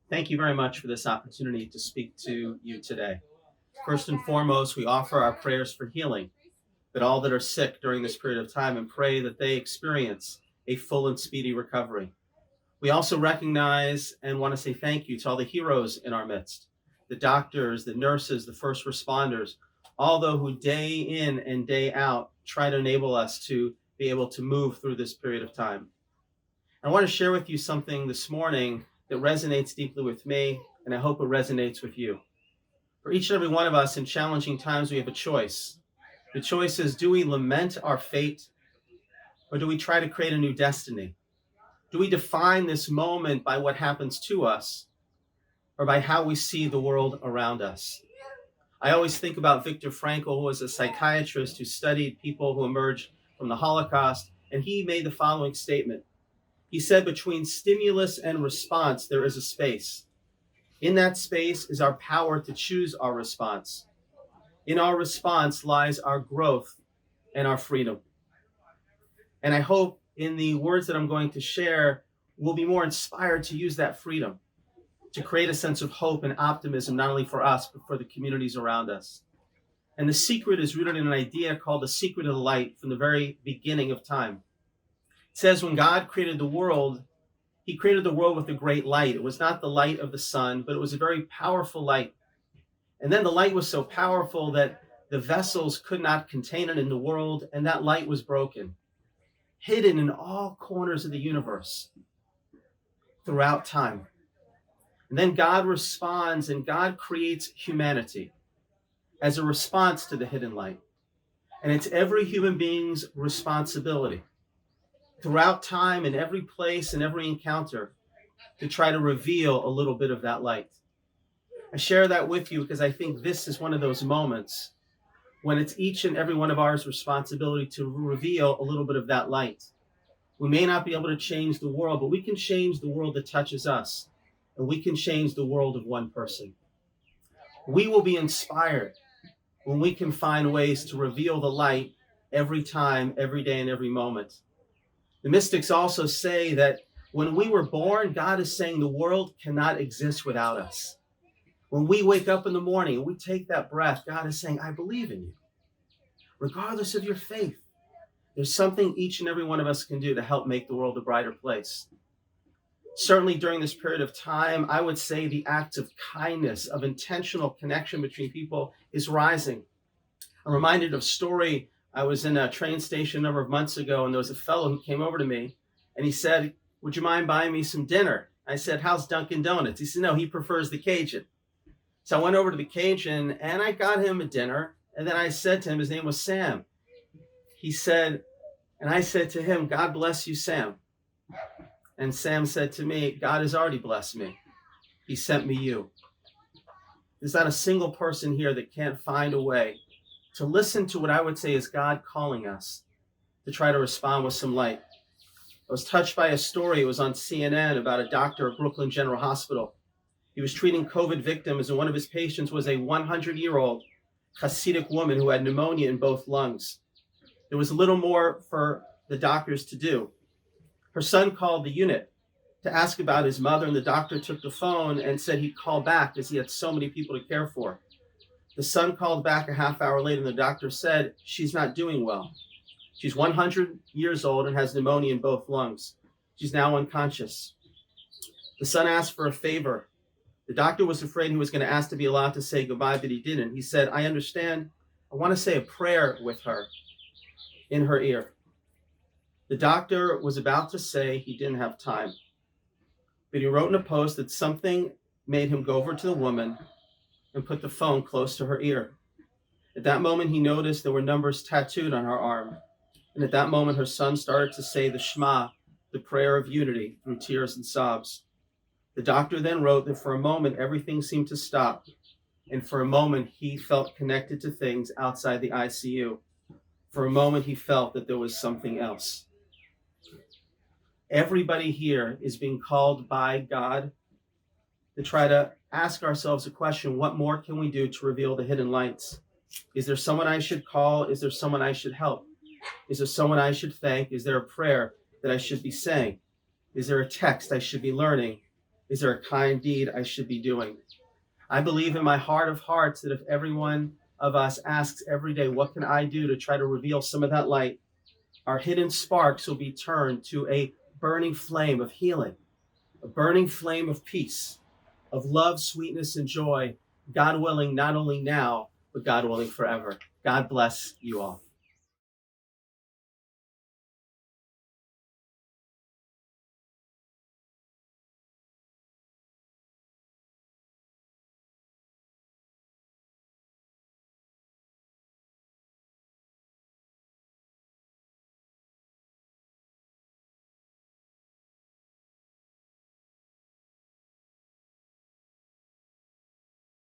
Thank you very much for this opportunity to speak to you today. First and foremost, we offer our prayers for healing, that all that are sick during this period of time, and pray that they experience a full and speedy recovery. We also recognize and want to say thank you to all the heroes in our midst, the doctors, the nurses, the first responders, all those who day in and day out try to enable us to be able to move through this period of time. I want to share with you something this morning that resonates deeply with me, and I hope it resonates with you. For each and every one of us in challenging times, we have a choice. The choice is, do we lament our fate, or do we try to create a new destiny? Do we define this moment by what happens to us, or by how we see the world around us? I always think about Viktor Frankl, who was a psychiatrist who studied people who emerged from the Holocaust, and he made the following statement. He said, between stimulus and response, there is a space. In that space is our power to choose our response. In our response lies our growth and our freedom. And I hope in the words that I'm going to share, we'll be more inspired to use that freedom to create a sense of hope and optimism, not only for us, but for the communities around us. And the secret is rooted in an idea called the secret of the light from the very beginning of time. It says when God created the world, he created the world with a great light. It was not the light of the sun, but it was a very powerful light. And then the light was so powerful that the vessels could not contain it in the world, and that light was broken, hidden in all corners of the universe throughout time. And then God responds, and God creates humanity as a response to the hidden light. And it's every human being's responsibility throughout time, in every place, in every encounter, to try to reveal a little bit of that light. I share that with you because I think this is one of those moments when it's each and every one of ours responsibility to reveal a little bit of that light. We may not be able to change the world, but we can change the world that touches us, and we can change the world of one person. We will be inspired when we can find ways to reveal the light every time, every day, and every moment. The mystics also say that when we were born, God is saying the world cannot exist without us. When we wake up in the morning and we take that breath, God is saying, I believe in you. Regardless of your faith, there's something each and every one of us can do to help make the world a brighter place. Certainly during this period of time, I would say the act of kindness, of intentional connection between people is rising. I'm reminded of a story. I was in a train station a number of months ago, and there was a fellow who came over to me, and he said, would you mind buying me some dinner? I said, how's Dunkin' Donuts? He said, no, he prefers the Cajun. So I went over to the Cajun, and I got him a dinner, and then I said to him, his name was Sam. He said, and I said to him, God bless you, Sam. And Sam said to me, God has already blessed me. He sent me you. There's not a single person here that can't find a way to listen to what I would say is God calling us to try to respond with some light. I was touched by a story. It was on CNN about a doctor at Brooklyn General Hospital. He was treating COVID victims, and one of his patients was a 100-year-old Hasidic woman who had pneumonia in both lungs. There was a little more for the doctors to do. Her son called the unit to ask about his mother, and the doctor took the phone and said he'd call back because he had so many people to care for. The son called back a half hour later, and the doctor said, she's not doing well. She's 100 years old and has pneumonia in both lungs. She's now unconscious. The son asked for a favor. The doctor was afraid he was going to ask to be allowed to say goodbye, but he didn't. He said, I understand. I want to say a prayer with her in her ear. The doctor was about to say he didn't have time, but he wrote in a post that something made him go over to the woman and put the phone close to her ear. At that moment, he noticed there were numbers tattooed on her arm. And at that moment, her son started to say the Shema, the prayer of unity, through tears and sobs. The doctor then wrote that for a moment, everything seemed to stop. And for a moment, he felt connected to things outside the ICU. For a moment, he felt that there was something else. Everybody here is being called by God to try to ask ourselves a question, what more can we do to reveal the hidden lights? Is there someone I should call? Is there someone I should help? Is there someone I should thank? Is there a prayer that I should be saying? Is there a text I should be learning? Is there a kind deed I should be doing? I believe in my heart of hearts that if every one of us asks every day, what can I do to try to reveal some of that light, our hidden sparks will be turned to a burning flame of healing, a burning flame of peace, of love, sweetness, and joy, God willing, not only now, but God willing forever. God bless you all.